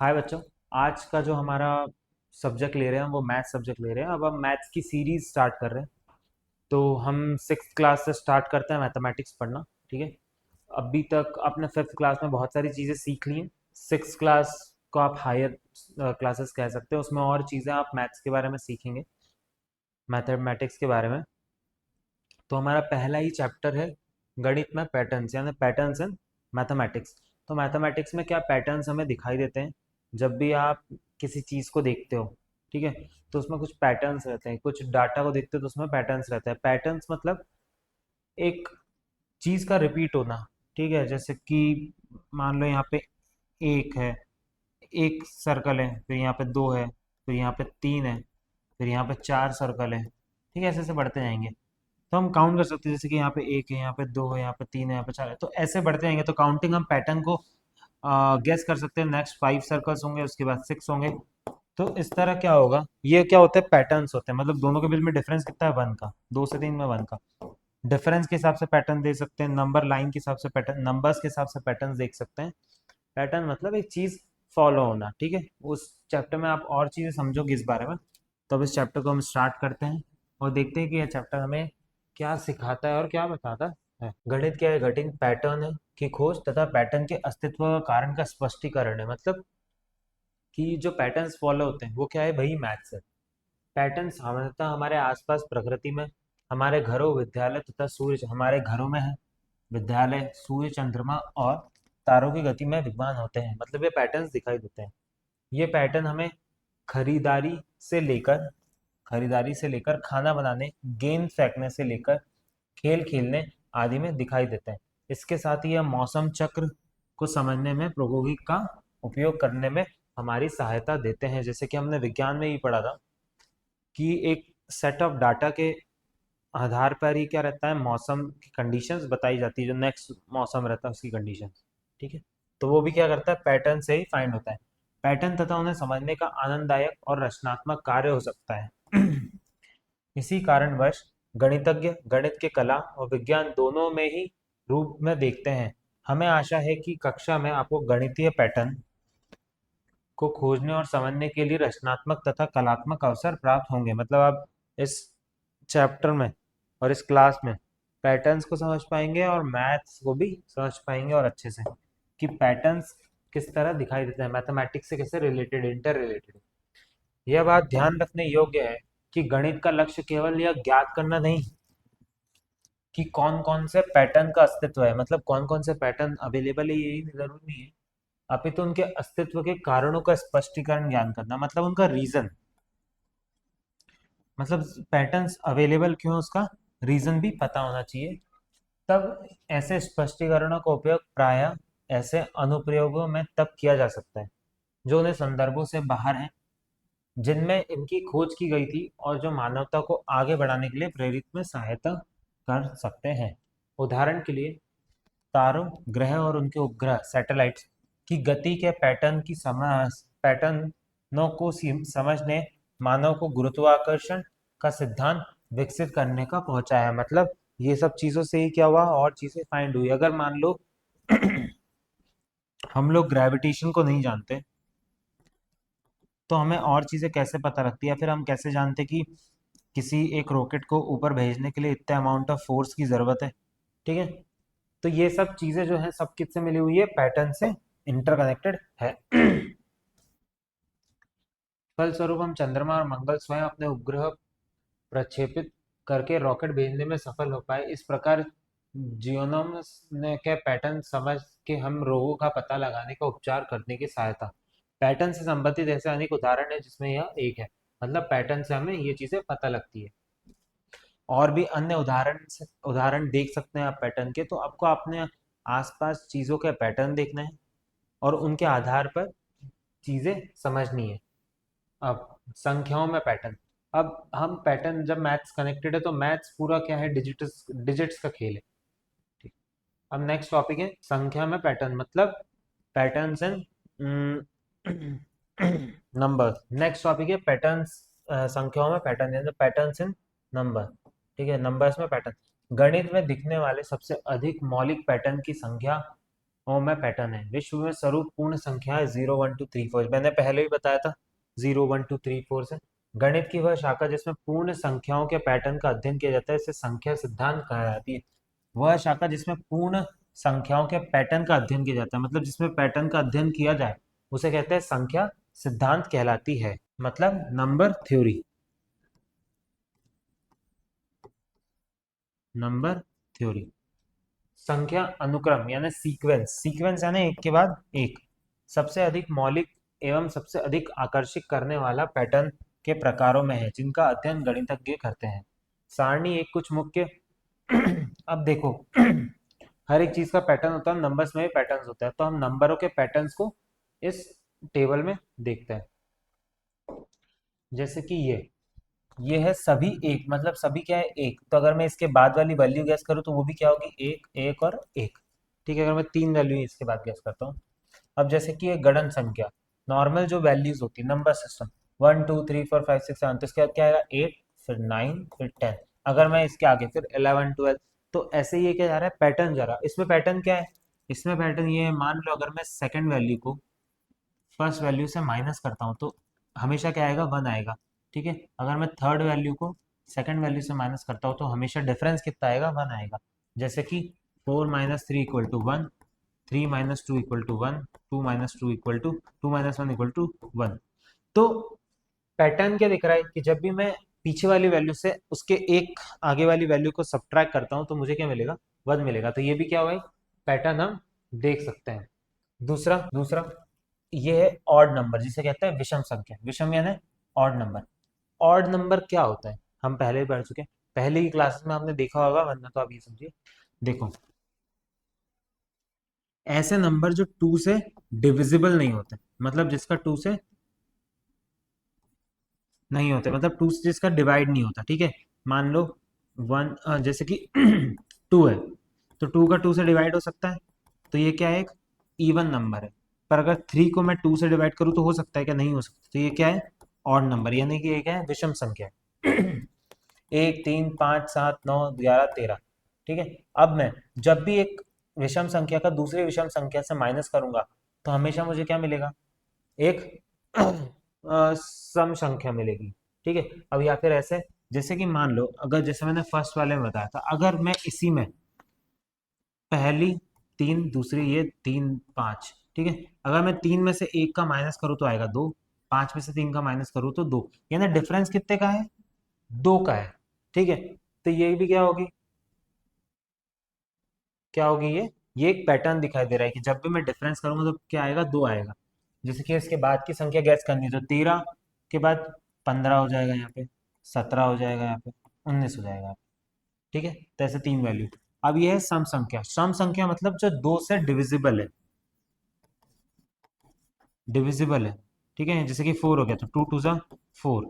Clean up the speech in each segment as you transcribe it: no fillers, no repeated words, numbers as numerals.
हाय बच्चों। आज का जो हमारा सब्जेक्ट ले रहे हैं वो मैथ्स सब्जेक्ट ले रहे हैं। अब हम मैथ्स की सीरीज स्टार्ट कर रहे हैं। तो हम 6th क्लास से स्टार्ट करते हैं मैथमेटिक्स पढ़ना। ठीक है। अभी तक आपने 5th क्लास में बहुत सारी चीज़ें सीख ली हैं। 6th क्लास को आप हायर क्लासेस कह सकते हैं। उसमें और चीज़ें आप मैथ्स के बारे में सीखेंगे, मैथमेटिक्स के बारे में। तो हमारा पहला ही चैप्टर है गणित में पैटर्न्स, यानी पैटर्न्स इन मैथमेटिक्स। तो मैथमेटिक्स में क्या पैटर्न्स हमें दिखाई देते हैं जब भी आप किसी चीज़ को देखते हो। ठीक है। तो उसमें कुछ पैटर्न्स रहते हैं, कुछ डाटा को देखते हो तो उसमें पैटर्न्स रहते हैं। पैटर्न्स मतलब एक चीज़ का रिपीट होना। ठीक है। जैसे कि मान लो यहाँ पे एक है, एक सर्कल है, फिर यहाँ पे दो है, फिर यहाँ पे तीन है, फिर यहाँ पे चार सर्कल है। ठीक है। ऐसे ऐसे बढ़ते जाएंगे तो हम काउंट कर सकते हैं। जैसे कि यहाँ पे एक है, यहाँ पे दो है, यहाँ पे तीन है, यहाँ पे चार है, तो ऐसे बढ़ते जाएंगे। तो काउंटिंग हम पैटर्न को गेस कर सकते हैं। नेक्स्ट 5 सर्कल्स होंगे, उसके बाद 6 होंगे। तो इस तरह क्या होगा, ये क्या होते हैं, पैटर्न्स होते हैं। मतलब दोनों के बीच में डिफरेंस कितना है, 1 का। 2 से 3 में 1 का डिफरेंस के हिसाब से पैटर्न दे सकते हैं। नंबर लाइन के हिसाब से पैटर्न, नंबर्स के हिसाब से पैटर्न देख सकते हैं। पैटर्न मतलब एक चीज फॉलो होना। ठीक है। उस चैप्टर में आप और चीजें समझोगे इस बारे में। तो अब इस चैप्टर को हम स्टार्ट करते हैं और देखते हैं कि यह चैप्टर हमें क्या सिखाता है और क्या बताता है। गणित क्या है? गणित पैटर्न की खोज तथा पैटर्न के अस्तित्व का कारण का स्पष्टीकरण है। मतलब कि जो पैटर्न्स फॉलो होते हैं वो क्या है, वही मैथ्स है। पैटर्न सामान्यतः हमारे आसपास प्रकृति में, हमारे घरों, विद्यालय तथा सूर्य, हमारे घरों में है विद्यालय, सूर्य, चंद्रमा और तारों की गति में विद्यमान होते हैं। मतलब ये पैटर्न्स दिखाई देते हैं। ये पैटर्न हमें खरीदारी से लेकर खरीदारी से लेकर खाना बनाने, गेंद फेंकने से लेकर खेल खेलने आदि में दिखाई देते हैं। इसके साथ ही यह मौसम चक्र को समझने में, प्रौद्योगिकी का उपयोग करने में हमारी सहायता देते हैं। जैसे कि हमने विज्ञान में ही पढ़ा था कि एक सेट ऑफ डाटा के आधार पर ही क्या रहता है, मौसम की कंडीशंस बताई जाती है। जो नेक्स्ट मौसम रहता है उसकी कंडीशंस। ठीक है। तो वो भी क्या करता है, पैटर्न से ही फाइंड होता है। पैटर्न तथा उन्हें समझने का आनंददायक और रचनात्मक कार्य हो सकता है। इसी कारणवश गणितज्ञ गणित के कला और विज्ञान दोनों में ही रूप में देखते हैं। हमें आशा है कि कक्षा में आपको गणितीय पैटर्न को खोजने और समझने के लिए रचनात्मक तथा कलात्मक अवसर प्राप्त होंगे। मतलब आप इस चैप्टर में और इस क्लास में पैटर्न्स को समझ पाएंगे और मैथ्स को भी समझ पाएंगे और अच्छे से, कि पैटर्न्स किस तरह दिखाई देते हैं, मैथमेटिक्स से कैसे रिलेटेड, इंटर रिलेटेड। यह बात ध्यान रखने योग्य है कि गणित का लक्ष्य केवल यह ज्ञात करना नहीं कि कौन कौन से पैटर्न का अस्तित्व है, मतलब कौन कौन से पैटर्न अवेलेबल है, यही जरूरी नहीं है। अपितु उनके अस्तित्व के कारणों का स्पष्टीकरण ज्ञान करना, मतलब उनका रीजन, मतलब पैटर्न्स अवेलेबल क्यों है उसका रीजन भी पता होना चाहिए। तब ऐसे स्पष्टीकरणों का उपयोग प्रायः ऐसे अनुप्रयोगों में तब किया जा सकता है जो उन्हें संदर्भों से बाहर हैं, जिनमें इनकी खोज की गई थी और जो मानवता को आगे बढ़ाने के लिए प्रेरित में सहायता कर सकते हैं। उदाहरण के लिए तारों, ग्रह और उनके उपग्रह, सैटेलाइट्स की गति के पैटर्न की समझ, पैटर्नों को समझने मानव को गुरुत्वाकर्षण का सिद्धांत विकसित करने का पहुंचाया। मतलब ये सब चीजों से ही क्या हुआ, और चीजें फाइंड हुई। अगर मान लो हम लोग ग्रेविटेशन को नहीं जानते तो हमें और चीजें कैसे पता लगती है, या फिर हम कैसे जानते कि किसी एक रॉकेट को ऊपर भेजने के लिए इतने अमाउंट ऑफ फोर्स की जरूरत है। ठीक है। तो ये सब चीजें जो है सब किससे मिली हुई है, पैटर्न से इंटरकनेक्टेड है। फलस्वरूप हम चंद्रमा और मंगल स्वयं अपने उपग्रह प्रक्षेपित करके रॉकेट भेजने में सफल हो पाए। इस प्रकार जियोनोम्स ने के पैटर्न समझ के हम रोगों का पता लगाने का उपचार करने की सहायता। पैटर्न से संबंधित ऐसे अनेक उदाहरण है जिसमें यह एक है। मतलब पैटर्न से हमें ये चीजें पता लगती है। और भी अन्य उदाहरण देख सकते हैं आप पैटर्न के। तो आपको अपने आसपास चीजों के पैटर्न देखना है और उनके आधार पर चीजें समझनी है। अब संख्याओं में पैटर्न। अब हम पैटर्न, जब मैथ्स कनेक्टेड है तो मैथ्स पूरा क्या है, डिजिट्स डिजिट्स का खेल है। ठीक। अब नेक्स्ट टॉपिक है संख्या में पैटर्न, मतलब patterns and number. Next topic है पैटर्न्स, संख्याओं में पैटर्न, यानी पैटर्न्स इन नंबर। ठीक है, नंबर्स में पैटर्न। गणित में दिखने वाले सबसे अधिक मौलिक पैटर्न की संख्या और में पैटर्न है। विश्व में स्वरूप पूर्ण संख्या है 0 1 2 3 4, मैंने पहले ही बताया था 0 1 2 3 4 से। गणित की वह शाखा जिसमें पूर्ण संख्याओं के पैटर्न का अध्ययन किया जाता है इसे संख्या सिद्धांत कहा जाती है। वह शाखा जिसमें पूर्ण संख्याओं के पैटर्न का अध्ययन किया जाता है, मतलब जिसमें पैटर्न का अध्ययन किया जाए, उसे कहते हैं संख्या सिद्धांत कहलाती है, मतलब नंबर थ्योरी। Number theory. संख्या अनुक्रम यानी सीक्वेंस, सीक्वेंस यानी एक के बाद एक, सबसे अधिक मौलिक एवं सबसे अधिक आकर्षित करने वाला पैटर्न के प्रकारों में है जिनका अध्ययन गणितज्ञ करते हैं। सारणी एक कुछ मुख्य अब देखो हर एक चीज का पैटर्न होता है, नंबर्स में भी पैटर्न्स होता है, तो हम नंबरों के पैटर्न्स को इस टेबल में देखते हैं। जैसे कि ये है सभी एक, मतलब सभी क्या है एक, तो अगर मैं इसके बाद वाली वैल्यू गैस करूँ तो वो भी क्या होगी एक, एक और एक। ठीक है, अगर मैं तीन वैल्यू इसके बाद गैस करता हूँ। अब जैसे कि ये गणन संख्या, नॉर्मल जो वैल्यूज होती है नंबर सिस्टम, 1 2 3 4 5 6 7, तो इसके बाद क्या आएगा 8, फिर 9, फिर 10। अगर मैं इसके आगे फिर 11 12, तो ऐसे ही ये क्या जा रहा है पैटर्न जा रहा है। इसमें पैटर्न क्या है, इसमें पैटर्न ये है, मान लो अगर मैं सेकंड वैल्यू को फर्स्ट वैल्यू से माइनस करता हूँ तो हमेशा क्या आएगा 1 आएगा। ठीक है, अगर मैं थर्ड वैल्यू को सेकंड वैल्यू से माइनस करता हूँ तो हमेशा डिफरेंस कितना आएगा 1 आएगा। जैसे कि 4 - 3 = 1, 3 - 2 = 1, 2 - 2 = 2, 2 - 1 = 1। तो पैटर्न क्या दिख रहा है कि जब भी मैं पीछे वाली वैल्यू से उसके एक आगे वाली वैल्यू को सब्ट्रैक्ट करता हूँ तो मुझे क्या मिलेगा 1 मिलेगा। तो ये भी क्या हुआ है पैटर्न हम देख सकते हैं। दूसरा दूसरा ये है ऑड नंबर, जिसे कहते हैं विषम संख्या। विषम यानी ऑड नंबर। ऑड नंबर क्या होता है हम पहले ही पढ़ चुके हैं, पहले की क्लासेस में आपने देखा होगा, वरना तो आप ये समझिए। देखो, ऐसे नंबर जो 2 से डिविजिबल नहीं होते, मतलब जिसका 2 से नहीं होते, मतलब 2 से जिसका डिवाइड नहीं होता। ठीक है, मान लो वन, जैसे कि 2 है, तो 2 का 2 से डिवाइड हो सकता है, तो ये क्या है एक इवन नंबर है। पर अगर 3 को मैं 2 से डिवाइड करूँ तो हो सकता है क्या, नहीं हो सकता, तो ये क्या है ऑड नंबर, यानी कि ये क्या है विषम संख्या है। 1 3 5 7 9 11 13। ठीक है, अब मैं जब भी एक विषम संख्या का दूसरी विषम संख्या से माइनस करूंगा तो हमेशा मुझे क्या मिलेगा एक सम संख्या मिलेगी। ठीक है, अब या फिर ऐसे, जैसे कि मान लो अगर जैसे मैंने फर्स्ट वाले में बताया था, अगर मैं इसी में पहली 3, दूसरी ये 3 5, ठीक है, अगर मैं 3 में से एक का माइनस करूँ तो आएगा 2, 5 में से 3 का माइनस करूँ तो 2, यानी डिफरेंस कितने का है 2 का है। ठीक है, तो ये भी क्या होगी, क्या होगी ये एक पैटर्न दिखाई दे रहा है कि जब भी मैं डिफरेंस करूंगा तो क्या आएगा 2 आएगा। जैसे कि इसके बाद की संख्या गैस करनी है तो 13 के बाद 15 हो जाएगा, यहाँ पे 17 हो जाएगा, यहाँ पे 19 हो जाएगा यहाँ पे। ठीक है, तो ऐसे 3 वैल्यू। अब ये है सम संख्या। सम संख्या मतलब जो 2 से डिविजिबल है, डिविजिबल है। ठीक है, जैसे कि 4 हो गया तो 2 2 ज़ा 4,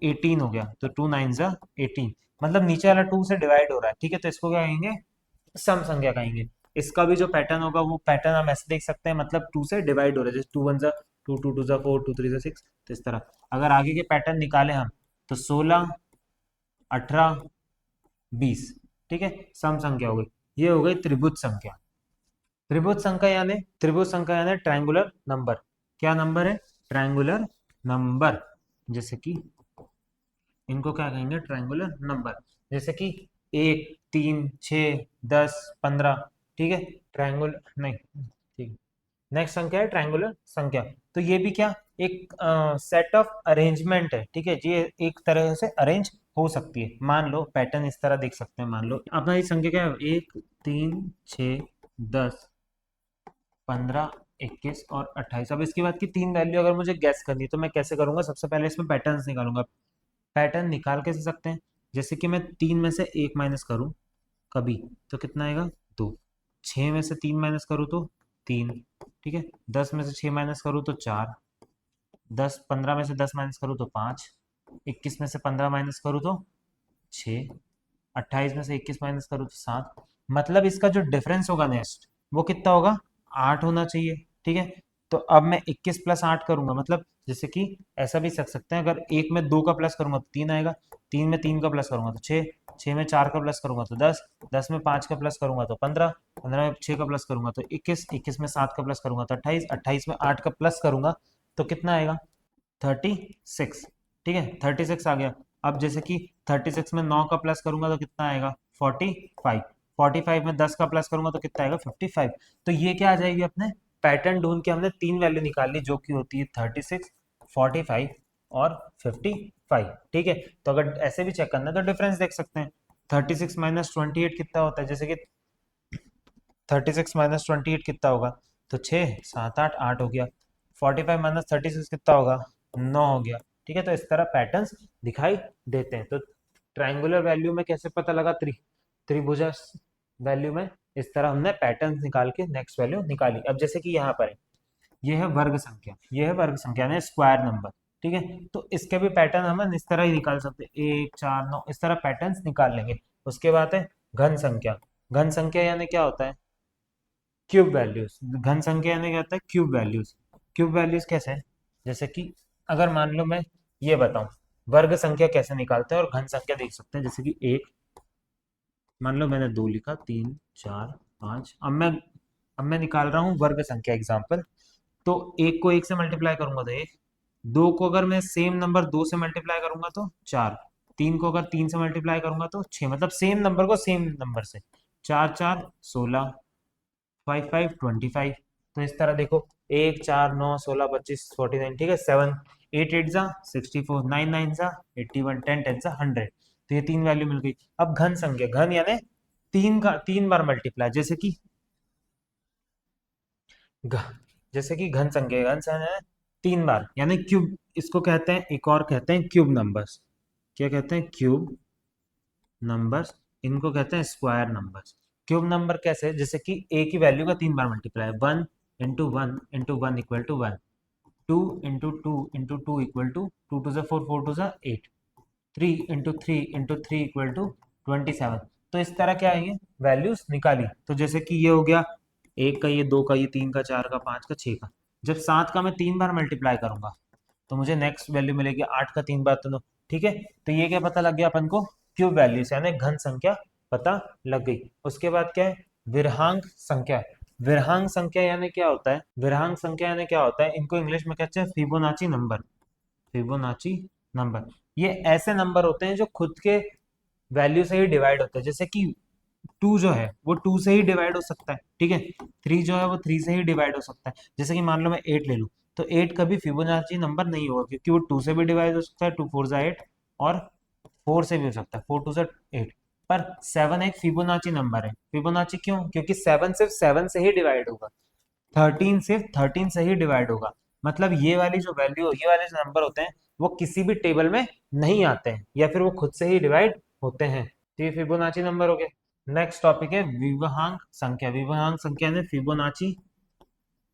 18 हो गया तो 2 9 ज़ा 18, मतलब नीचे वाला 2 से डिवाइड हो रहा है। ठीक है, तो इसको क्या कहेंगे सम संख्या कहेंगे। इसका भी जो पैटर्न होगा वो पैटर्न हम ऐसे देख सकते हैं, मतलब 2 से डिवाइड हो रहा है, जैसे 2 1 ज़ा 2, 2 2 ज़ा 4, 2 3 ज़ा 6, तो इस तरह। अगर आगे के पैटर्न निकाले हम तो 16 18 20। ठीक है, सम संख्या हो गई, ये हो गई त्रिभुज संख्या। त्रिभुज संख्या यानी ट्रायंगुलर नंबर। क्या नंबर है ट्रायंगुलर नंबर, जैसे कि इनको क्या कहेंगे ट्रायंगुलर नंबर। जैसे कि 1 3 6 10 15। ठीक है, ट्रायंगुलर नहीं, ठीक। नेक्स्ट संख्या है ट्रायंगुलर संख्या। तो ये भी क्या एक सेट ऑफ अरेंजमेंट है। ठीक है, ये एक तरह से अरेंज हो सकती है। मान लो पैटर्न इस तरह देख सकते हैं, मान लो अपना ये संख्या क्या है 1 3 6 10 15 21 और 28। अब इसके बाद की 3 वैल्यू अगर मुझे गैस करनी है तो मैं कैसे करूंगा, सबसे पहले इसमें पैटर्न्स निकालूंगा। पैटर्न निकाल कैसे सकते हैं, जैसे कि मैं 3 में से 1 माइनस करूं कभी तो कितना आएगा 2, 6 में से 3 माइनस करूं तो 3। ठीक है, 10 में से 6 माइनस करूं तो 4, 15 में से 10 माइनस करूं तो 5, 21 में से 15 माइनस करूं तो 6, 28 में से 21 माइनस करूं तो 7। मतलब इसका जो डिफरेंस होगा नेक्स्ट वो कितना होगा 8 होना चाहिए। ठीक है, तो अब मैं 21 प्लस 8 करूंगा, मतलब जैसे कि ऐसा भी सकते हैं, अगर एक में 2 का प्लस करूंगा तो 3 आएगा, 3 में 3 का प्लस करूंगा तो 6, 6 में 4 का प्लस करूंगा तो 10, 10 में 5 का प्लस करूंगा तो 15, 15 में 6 का प्लस करूंगा तो 21, 21 में 7 का प्लस करूंगा तो 28, 28 में 8 का प्लस करूंगा तो कितना आएगा? 36। ठीक है, 36 आ गया। अब जैसे कि 36 में 9 का प्लस करूंगा तो कितना आएगा? 45, 45 में 10 का प्लस करूंगा तो कितना आएगा? 55। तो ये क्या आ जाएगी? अपने पैटर्न ढूंढ के हमने तीन वैल्यू निकाल ली, जो कि होती है 36, 45 और 55। ठीक है, तो अगर ऐसे भी चेक करना है तो डिफरेंस देख सकते हैं। 36 माइनस 28 कितना होता है? जैसे कि 36 माइनस 28 कितना होगा? तो 6, 7, 8, 8 हो गया। 45 माइनस 36 कितना होगा? 9 हो गया। ठीक है, तो इस तरह पैटर्न्स दिखाई देते हैं। तो ट्रायंगुलर वैल्यू में कैसे पता लगा? त्रिभुजा वैल्यू में इस तरह हमने पैटर्न्स निकाल के नेक्स्ट वैल्यू निकाली। अब जैसे कि यहाँ पर है, ये है वर्ग संख्या, ये है वर्ग संख्या यानी स्क्वायर नंबर। ठीक है, तो इसके भी पैटर्न हम इस तरह ही निकाल सकते हैं, 1, 4, 9, इस तरह पैटर्न्स निकाल लेंगे। उसके बाद है घन संख्या। घन संख्या यानी क्या होता है? Cube values. घन संख्या यानी क्या होता है? Cube values. क्यूब वैल्यूज कैसे है? जैसे कि अगर मान लो मैं ये बताऊं वर्ग संख्या कैसे निकालते हैं और घन संख्या देख सकते हैं। जैसे कि एक, मान लो मैंने 2 लिखा, 3, 4, 5। अब मैं निकाल रहा हूँ वर्ग संख्या एग्जाम्पल। तो एक को एक से मल्टीप्लाई करूंगा तो एक, दो को अगर मैं सेम नंबर 2 से मल्टीप्लाई करूंगा तो 4, 3 को अगर 3 से मल्टीप्लाई करूंगा तो 6, मतलब सेम नंबर को सेम नंबर से। 4, 4, 16, 5, 5, 25। तो इस तरह देखो, 1, 4, 9, 16, 25, 49। ठीक है, 7, 8, 8 जा 64, 9, 9 जा 81, 10, 10 जा 100। तो ये तीन वैल्यू मिल गई। अब घन संख्या, घन यानी तीन बार मल्टीप्लाई, घ, जैसे कि घन संख्या, घन संख्या है तीन बार यानी क्यूब। इसको कहते हैं, एक और कहते हैं क्यूब नंबर्स। क्या कहते हैं? Cube numbers. इनको कहते हैं स्क्वायर नंबर्स। क्यूब नंबर कैसे? जैसे कि एक ही वैल्यू का तीन बार multiply, 1 into 1 equal to 1, 2 into 2 equal to 2, 2 से 4, 4 टू से 8, 3 इंटू 3 इक्वल टू 27। तो इस तरह क्या है, ये वैल्यूज निकाली। तो जैसे कि ये हो गया एक का, ये दो का, ये तीन का, चार का, पांच का, छह का। जब 7 का मैं तीन बार मल्टीप्लाई करूंगा तो मुझे नेक्स्ट वैल्यू मिलेगी 8 का तीन बार तो। ठीक है, तो ये क्या पता लग गया अपन को? क्यूब वैल्यूज यानी घन संख्या पता लग गई। उसके बाद क्या है? विरहांक संख्या। विरहांक संख्या यानी क्या होता है? विरहांक संख्या यानी क्या होता है? इनको इंग्लिश में कहते हैं फिबोनाची नंबर। फिबोनाची नंबर, ये ऐसे नंबर होते हैं जो खुद के वैल्यू से ही डिवाइड होते हैं। जैसे कि 2 जो है वो 2 से ही डिवाइड हो सकता है। ठीक है, 3 जो है वो 3 से ही डिवाइड हो सकता है। जैसे कि मान लो मैं 8 ले लूँ, तो 8 कभी फिबोनाची नंबर नहीं होगा, क्योंकि वो 2 से भी डिवाइड हो सकता है, 2 4 जा 8, और 4 से भी हो सकता है, 4 2 जा 8। पर 7 एक फिबोनाची नंबर है। फिबोनाची क्यों? क्योंकि 7 सिर्फ 7 से ही डिवाइड होगा, 13 सिर्फ 13 से ही डिवाइड होगा। मतलब ये वाली जो वैल्यू, ये वाले जो नंबर होते हैं वो किसी भी टेबल में नहीं आते हैं, या फिर वो खुद से ही डिवाइड होते हैं। तो ये फिबोनाची नंबर हो गए। नेक्स्ट टॉपिक है विवहांक संख्या। विवहांक संख्या में फिबोनाची,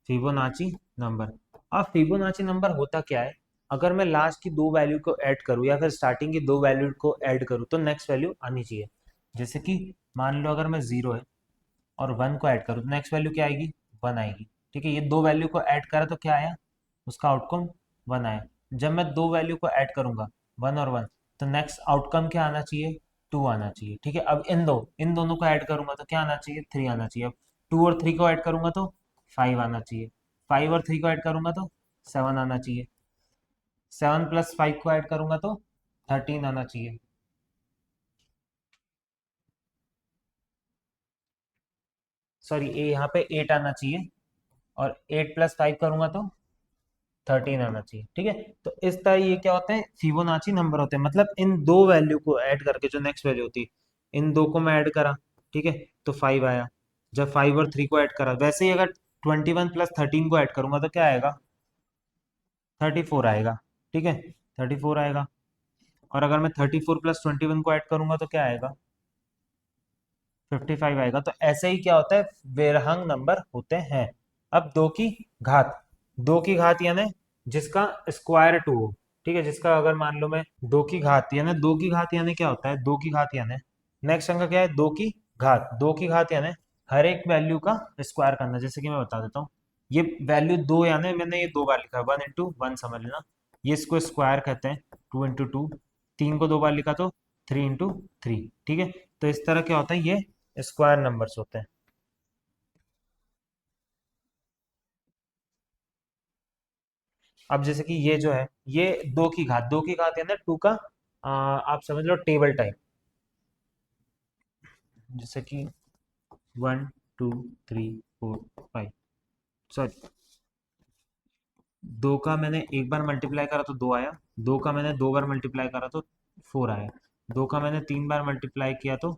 फिबोनाची नंबर। अब फिबोनाची नंबर होता क्या है? अगर मैं लास्ट की दो वैल्यू को ऐड करूं या फिर स्टार्टिंग की दो वैल्यू को ऐड करूं तो नेक्स्ट वैल्यू आनी चाहिए। जैसे कि मान लो अगर मैं 0 है और 1 को ऐड करूँ तो नेक्स्ट वैल्यू क्या आएगी? 1 आएगी। ठीक है, ये दो वैल्यू को ऐड करा तो क्या आया? उसका आउटकम 1 आया। जब मैं दो वैल्यू को ऐड करूंगा 1 और 1, तो नेक्स्ट आउटकम क्या आना चाहिए? 2 आना चाहिए। ठीक है, अब इन दोनों को ऐड करूंगा तो क्या आना चाहिए? 3 आना चाहिए। अब 2 और 3 को ऐड करूंगा तो 5 आना चाहिए। 5 और 3 को ऐड करूंगा तो 7 आना चाहिए। 7 प्लस 5 को ऐड करूंगा तो 13 आना चाहिए। सॉरी, ये यहाँ पे 8 आना चाहिए। और 8 प्लस 5 करूंगा तो 13 आना चाहिए। ठीक है, तो इस तरह ये क्या होते हैं? फिबोनाची नंबर होते हैं। मतलब इन दो वैल्यू को ऐड करके जो नेक्स्ट वैल्यू होती है, इन दो को मैं ऐड करा, ठीक है, तो 5 आया। जब 5 और 3 को ऐड करा, वैसे ही अगर 21 प्लस 13 को ऐड करूंगा तो क्या आएगा? 34 आएगा। ठीक है, 34 आएगा। और अगर मैं 34 प्लस 21 को ऐड करूंगा तो क्या आएगा? 55 आएगा। तो ऐसे ही क्या होता है? बेरहंग नंबर होते हैं। अब घात दो की घात यानी जिसका स्क्वायर टू हो। ठीक है, जिसका अगर मान लो मैं दो की घात यानी क्या होता है? दो की घात यानी नेक्स्ट अंक क्या है? दो की घात। दो की घात यानी हर एक वैल्यू का स्क्वायर करना। जैसे कि मैं बता देता हूँ, ये वैल्यू दो, यानी मैंने ये दो बार लिखा, 1 इंटू 1 समझ लेना। ये इसको स्क्वायर कहते हैं, 2 इंटू 2। 3 को दो बार लिखा तो 3 इंटू 3, ठीक है। तो इस तरह क्या होता है, ये स्क्वायर नंबर्स होते हैं। अब जैसे कि ये जो है, ये दो की घात यानी टू का आप समझ लो टेबल टाइप। जैसे कि 1 2 3 4 5, सॉरी, दो का मैंने एक बार मल्टीप्लाई करा तो दो आया, दो का मैंने दो बार मल्टीप्लाई करा तो 4 आया, दो का मैंने 3 बार मल्टीप्लाई किया तो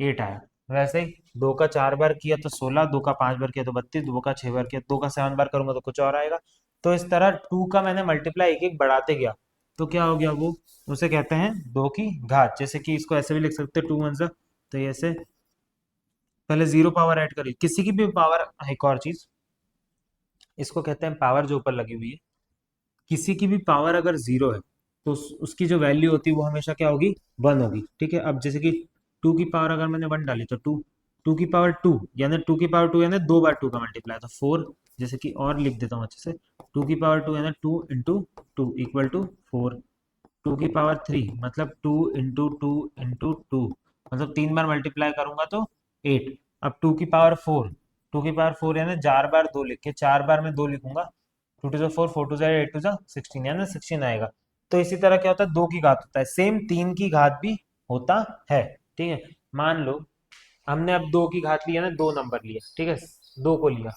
8 आया। वैसे ही दो का 4 बार किया तो 16, दो का 5 बार किया तो 32, दो का 6 बार किया, दो का 7 बार करूंगा तो कुछ और आएगा। तो इस तरह टू का मैंने मल्टीप्लाई एक एक बढ़ाते गया, तो क्या हो गया वो, उसे कहते हैं दो की घात। जैसे कि इसको ऐसे भी लिख सकते हैं, 2 वन सा, तो ये ऐसे पहले जीरो पावर ऐड करिए, किसी की भी पावर। एक और चीज, इसको कहते हैं पावर जो ऊपर लगी हुई है, किसी की भी पावर अगर जीरो है तो उसकी जो वैल्यू होती है वो हमेशा क्या होगी, 1 होगी, ठीक है। अब जैसे कि टू की पावर अगर मैंने 1 डाली तो टू, टू की पावर टू, यानी टू की पावर टू यानी दो बार टू का मल्टीप्लाई तो 4। जैसे कि और लिख देता हूँ अच्छे से, टू की पावर टू यानी 2 इंटू 2 इक्वल टू 4। टू की पावर थ्री मतलब 2 इंटू 2 इंटू 2, मतलब 3 बार मल्टीप्लाई करूंगा तो 8। अब टू की पावर फोर यानी 4 बार दो लिख के, 4 बार में दो लिखूंगा, 2 टू 4, 4 टू 8 टू 16, यानी 16 आएगा। तो इसी तरह क्या होता है, दो की घात होता है, सेम तीन की घात भी होता है, ठीक है। मान लो हमने अब दो की घात लिया ना, दो नंबर लिए, ठीक है, दो को लिया।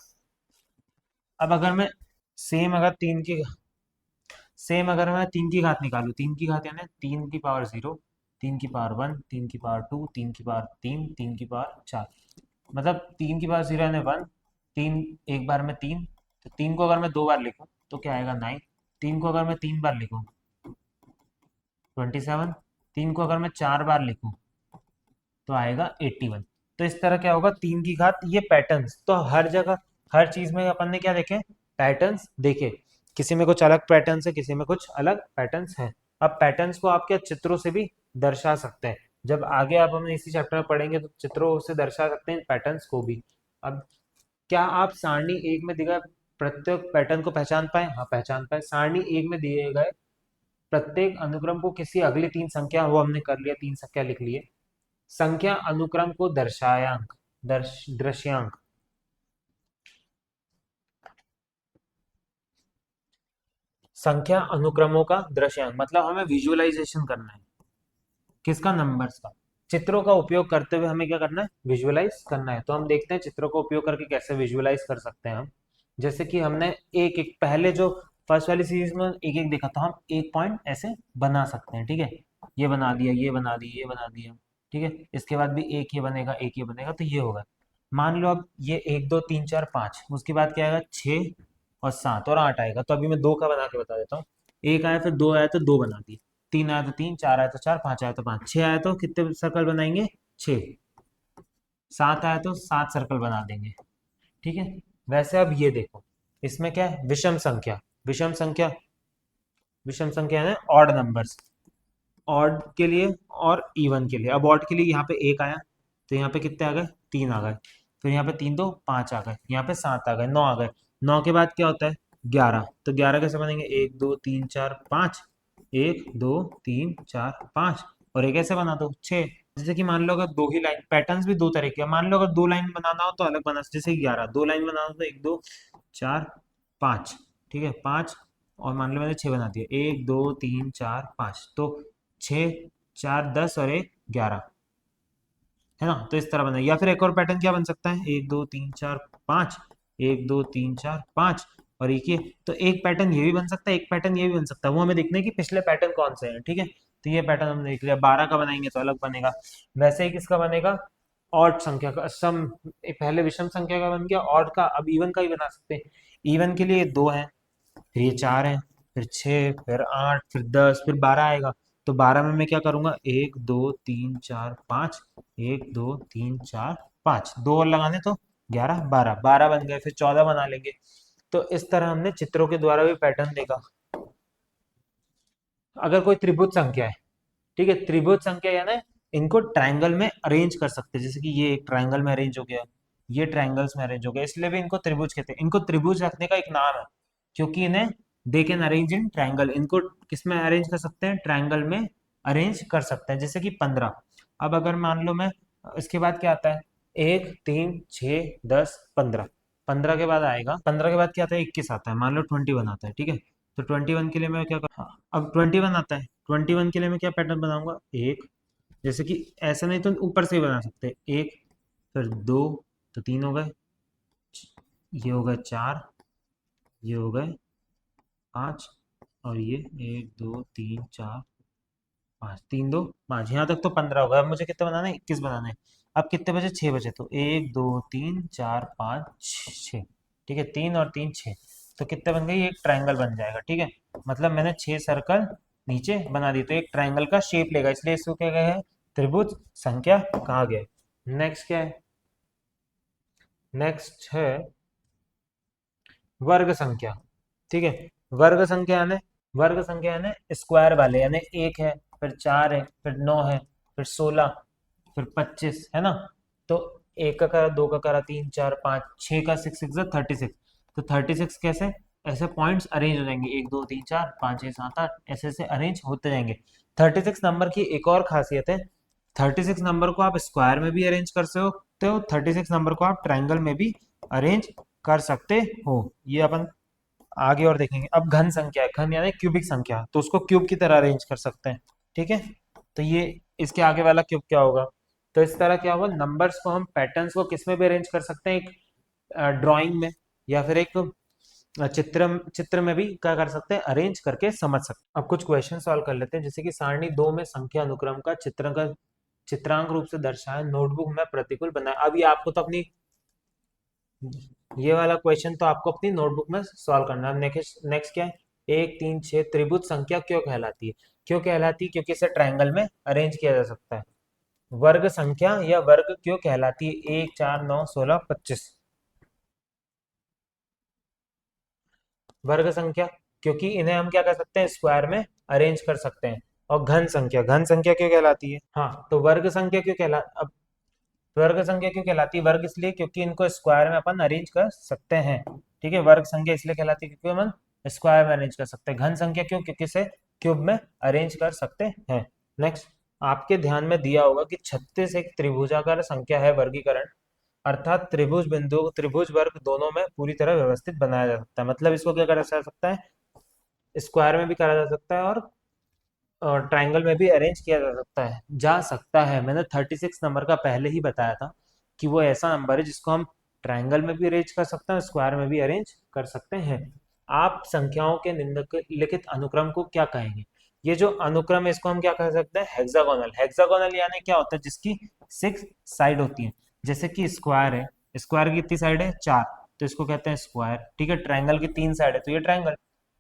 अब अगर मैं सेम अगर तीन की सेम अगर मैं तीन की घात निकालू, तीन की घात यानी 3 की पावर 0, 3 की पावर 1, 3 की पावर 2, 3 की पावर 3, 3 की पावर 4, मतलब 3 की पावर 0 यानी 1, तीन एक बार में तीन, तो तीन को अगर मैं दो बार लिखूं तो क्या आएगा 9, तीन को अगर मैं 3 बार लिखूं 27, तीन को अगर मैं 4 बार लिखूं तो आएगा 81। तो इस तरह क्या होगा, तीन की घात, ये पैटर्न्स तो हर जगह, हर चीज में अपन ने क्या देखे, पैटर्न्स देखे। किसी में कुछ अलग पैटर्न्स है, किसी में कुछ अलग पैटर्न्स हैं। अब पैटर्न्स को आप क्या चित्रों से भी दर्शा सकते हैं, जब आगे आप हमें इसी चैप्टर में पढ़ेंगे तो चित्रों से दर्शा सकते हैं पैटर्न्स को भी। अब क्या आप सारणी एक में दिए गए प्रत्येक पैटर्न को पहचान पाए? हाँ, पहचान पाए। सारणी एक में दिए गए प्रत्येक अनुक्रम को किसी अगली तीन संख्या, वो हमने कर लिया, तीन संख्या लिख लिए। संख्या अनुक्रम को दर्शायांक, दृश्यांक, संख्या अनुक्रमों का दृश्यांक मतलब हमें विजुअलाइजेशन करना है, किसका, नंबर्स का। चित्रों का उपयोग करते हुए हमें क्या करना है, विजुअलाइज करना है। तो हम देखते हैं चित्रों का उपयोग करके कैसे विजुअलाइज कर सकते हैं हम। जैसे कि हमने एक एक पहले जो फर्स्ट वाली सीरीज में एक एक देखा, तो हम एक पॉइंट ऐसे बना सकते हैं, ठीक है। ये बना दिया, ये बना दिया, ये बना दिया, ठीक है। इसके बाद भी एक ये बनेगा, एक ये बनेगा, तो ये होगा। मान लो अब ये 1 2 3 4 5, उसके बाद क्या आएगा, 6 और 7 और 8 आएगा। तो अभी मैं दो का बना के बता देता हूँ। एक आया, फिर दो आया तो दो बना दिए, तीन आया तो तीन, चार आया तो चार, पांच आया तो पांच, छह आया तो कितने सर्कल बनाएंगे, छह, सात आया तो सात सर्कल बना देंगे, ठीक है। वैसे अब ये देखो, इसमें क्या है, विषम संख्या, विषम संख्या, विषम संख्या है ऑड नंबर्स, ऑड के लिए और इवन के लिए। अब ऑड के लिए यहाँ पे एक आया तो यहाँ पे कितने आ गए, तीन आ गए, फिर यहाँ पे तीन दो पांच आ गए, यहाँ पे सात आ गए, नौ आ गए। नौ के बाद क्या होता है, 11, तो 11 कैसे बनेंगे, 1 2 3 4 5, 1 2 3 4 5, और एक ऐसे बना दो, छः। जैसे कि मान लो अगर दो ही लाइन, पैटर्न्स भी दो तरह के हैं। मान लो अगर दो लाइन बनाना हो तो अलग बना, जैसे 11, दो लाइन बनाना हो तो 1 2 4 5, ठीक है, पाँच, और मान लो मैंने छः बना दिया, 1 2 3 4 5, तो छः, चार, 10 और एक 11, है ना। तो इस तरह बना, या फिर एक और पैटर्न क्या बन सकता है, 1 2 3 4 5, 1 2 3 4 5, और एक ये, तो एक पैटर्न ये भी बन सकता है, एक पैटर्न ये भी बन सकता है। वो हमें देखना है कि पिछले पैटर्न कौन से हैं, ठीक है। तो ये पैटर्न हमने देख लिया, 12 का बनाएंगे तो अलग बनेगा। वैसे ही किसका बनेगा, ऑड संख्या का, सम, पहले विषम संख्या का बन गया, ऑड का अब इवन का ही बना सकते हैं। इवन के लिए दो है, फिर ये चार है, फिर छः, फिर आठ, फिर 10, फिर 12 आएगा। तो 12 में मैं क्या करूंगा, 1 2 3 4 5, 1 2 3 4 5, दो और लगाने तो 11, 12, 12 बन गए, फिर 14 बना लेंगे। तो इस तरह हमने चित्रों के द्वारा भी पैटर्न देखा। अगर कोई त्रिभुज संख्या है, ठीक है, त्रिभुज संख्या यानी इनको ट्रायंगल में अरेंज कर सकते हैं, जैसे कि ये एक ट्रायंगल में अरेंज हो गया, ये ट्रायंगल्स में अरेंज हो गए, इसलिए भी इनको त्रिभुज कहते हैं। इनको त्रिभुज रखने का एक नाम है क्योंकि इन्हें they can arrange in triangle, इनको किस में अरेंज कर सकते हैं, ट्रायंगल में अरेंज कर सकते हैं। जैसे कि 15, अब अगर मान लो मैं, इसके बाद क्या आता है, 1 3 6 10 15, 15 के बाद आएगा, 15 के बाद क्या आता है, 21 आता है, मान लो 21 आता है, ठीक है। तो 21 के लिए मैं क्या कर, हाँ, अब 21 आता है, 21 के लिए मैं क्या पैटर्न बनाऊंगा, एक, जैसे कि ऐसा नहीं तो ऊपर से ही बना सकते हैं, एक, फिर दो, तो तीन हो गए, ये हो गए चार, ये हो गए पाँच, और ये 1 2 3 4 5, 3 2 5, यहाँ तक तो 15 होगा। अब मुझे कितने बनाना है, 21 बनाना है। अब कितने बचे, 6 बचे, तो 1 2 3 4 5 6, ठीक है, 3 और 3 6, तो कितने बन गई, एक ट्रायंगल बन जाएगा, ठीक है। मतलब मैंने 6 सर्कल नीचे बना दी, तो एक ट्रायंगल का शेप लेगा, इसलिए इसको क्या गया है, त्रिभुज संख्या कहा गया है। नेक्स्ट क्या है, नेक्स्ट है वर्ग संख्या, ठीक है। वर्ग संख्या यानी, वर्ग संख्या यानी स्क्वायर वाले, यानी एक है, फिर चार है, फिर नौ है, फिर 16, फिर 25, है ना। तो एक का करा, दो का करा, तीन चार पाँच, छः का, 6 6 36, तो 36 कैसे, ऐसे पॉइंट्स अरेंज हो जाएंगे, 1 2 3 4 5 6 7 8, ऐसे ऐसे अरेंज होते जाएंगे। 36 नंबर की एक और खासियत है, 36 नंबर को आप स्क्वायर में भी अरेंज कर सकते हो, 36 नंबर को आप ट्राइंगल में भी अरेंज कर सकते हो। ये अपन आगे और देखेंगे। अब घन संख्या है, घन यानी क्यूबिक संख्या, तो उसको क्यूब की तरह अरेंज कर सकते हैं, ठीक है। तो ये इसके आगे वाला क्यूब क्या होगा, तो इस तरह क्या होगा, नंबर्स को हम, पैटर्न्स को किस में भी अरेंज कर सकते हैं, एक ड्राइंग में, या फिर एक चित्र चित्र में भी क्या कर सकते हैं, अरेंज करके समझ सकते हैं। अब कुछ क्वेश्चन सॉल्व कर लेते हैं। जैसे कि सारणी 2 में संख्या अनुक्रम का चित्रांक रूप से दर्शाया, नोटबुक में प्रतिकूल बनाया। अब ये आपको तो अपनी, ये वाला क्वेश्चन तो आपको अपनी नोटबुक में सॉल्व करना है। नेक्स्ट नेक्स्ट क्या है, 1 3 6 त्रिभुज संख्या क्यों कहलाती है, क्यों कहलाती है, क्योंकि इसे ट्रायंगल में अरेंज किया जा सकता है। वर्ग संख्या या वर्ग क्यों कहलाती है, 1 4 9 16 25, वर्ग संख्या क्योंकि इन्हें हम क्या कर सकते हैं, स्क्वायर में अरेंज कर सकते हैं। और घन संख्या, घन संख्या क्यों कहलाती है, हाँ, तो वर्ग संख्या क्यों कहला, अब वर्ग संख्या क्यों कहलाती है, वर्ग इसलिए क्योंकि इनको स्क्वायर में अपन अरेंज कर सकते हैं, ठीक है। वर्ग संख्या इसलिए कहलाती है क्योंकि अपन स्क्वायर में अरेंज कर सकते हैं। घन संख्या क्यों, क्योंकि इसे क्यूब में अरेंज कर सकते हैं। नेक्स्ट, आपके ध्यान में दिया होगा कि 36 एक त्रिभुजाकार संख्या है, वर्गीकरण, अर्थात त्रिभुज बिंदु, त्रिभुज वर्ग दोनों में पूरी तरह व्यवस्थित बनाया जा सकता है। मतलब इसको क्या करा जा सकता है, स्क्वायर में भी करा जा सकता है, और ट्राइंगल में भी अरेंज किया जा सकता है। मैंने 36 नंबर का पहले ही बताया था कि वो ऐसा नंबर है जिसको हम ट्राइंगल में भी अरेंज कर सकते हैं, स्क्वायर में भी अरेंज कर सकते हैं। आप संख्याओं के निम्नलिखित अनुक्रम को क्या कहेंगे, ये जो अनुक्रम है इसको हम क्या कह सकते हैं, हेक्सागोनल। हेक्सागोनल यानी क्या होता है, जिसकी 6 साइड होती है। जैसे कि स्क्वायर है, स्क्वायर की कितनी साइड है, 4, तो इसको कहते हैं स्क्वायर, ठीक है। ट्राइंगल की 3 साइड है, तो ये ट्राइंगल।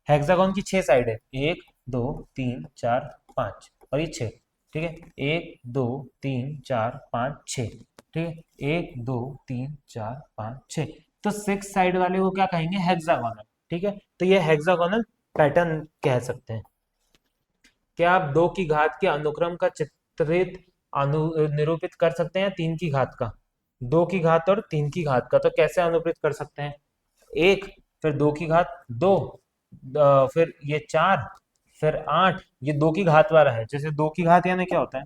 हेक्सागोन की 6 साइड है, 1 2 3 4 5, और ये 6, ठीक है, 1 2 3 4 5 6, ठीक है, 1 2 3 4 5 6, तो 6 साइड वाले को क्या कहेंगे, हेक्सागोनल, ठीक है। तो ये हेक्सागोनल पैटर्न कह सकते हैं। क्या आप 2 की घात के अनुक्रम का चित्रित अनु निरूपित कर सकते हैं, 3 की घात का, 2 की घात और 3 की घात का, तो कैसे अनुरूपित कर सकते हैं, एक, फिर 2 की घात 2, फिर ये 4, फिर 8, ये 2 की घात वाला है। जैसे 2 की घात यानी क्या होता है,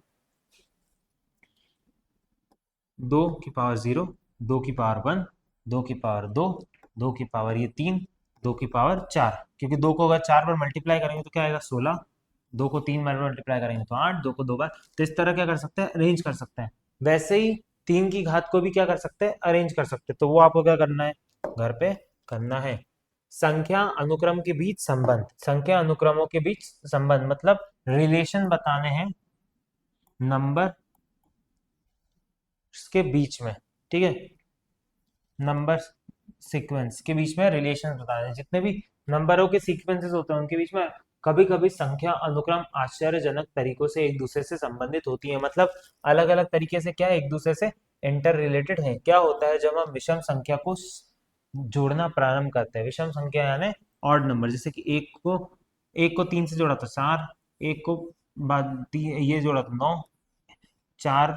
2 की पावर 0, 2 की पावर 1, 2 की पावर 2, 2 की पावर ये 3, 2 की पावर 4, क्योंकि 2 को अगर 4 बार मल्टीप्लाई करेंगे तो क्या आएगा, 16, 2 को 3 बार मल्टीप्लाई करेंगे तो 8, 2 को 2 बार, तो इस तरह क्या कर सकते हैं, अरेंज कर सकते हैं। वैसे ही 3 की घात को भी क्या कर सकते हैं, अरेंज कर सकते हैं। तो वो आपको क्या करना है, घर पे करना है। संख्या अनुक्रम के बीच संबंध, संख्या अनुक्रमों के बीच संबंध मतलब रिलेशन बताने हैं नंबर के बीच में, ठीक है, नंबर सीक्वेंस के बीच में रिलेशन बताने हैं। जितने भी नंबरों के सीक्वेंसेस होते हैं उनके बीच में कभी कभी संख्या अनुक्रम आश्चर्यजनक तरीकों से एक दूसरे से संबंधित होती है। मतलब अलग अलग तरीके से क्या एक दूसरे से इंटर रिलेटेड है। क्या होता है जब हम विषम संख्या को जोड़ना प्रारंभ करते हैं, विषम संख्या यानी ऑड नंबर, जैसे कि एक को 3 से जोड़ा तो 4, एक को ये जोड़ा तो 9, 4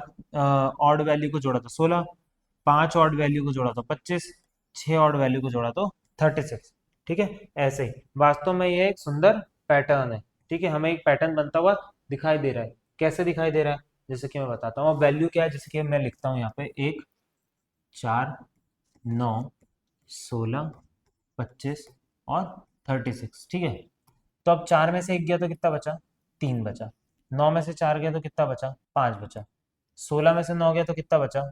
ऑड वैल्यू को जोड़ा तो 16, 5 ऑड वैल्यू को जोड़ा तो 25, 6 ऑड वैल्यू को जोड़ा तो 36। ठीक है, ऐसे ही वास्तव में ये एक सुंदर पैटर्न है। ठीक है, हमें एक पैटर्न बनता हुआ दिखाई दे रहा है। कैसे दिखाई दे रहा है, जैसे कि मैं बताता हूँ। अब वैल्यू क्या है, जैसे कि मैं लिखता हूँ यहाँ पे 1, 4, 9, 16, 25 और 36। ठीक है, तो अब 4 में से 1 गया तो कितना बचा, 3 बचा। 9 में से 4 गया तो कितना बचा, 5 बचा। 16 में से 9 गया तो कितना बचा,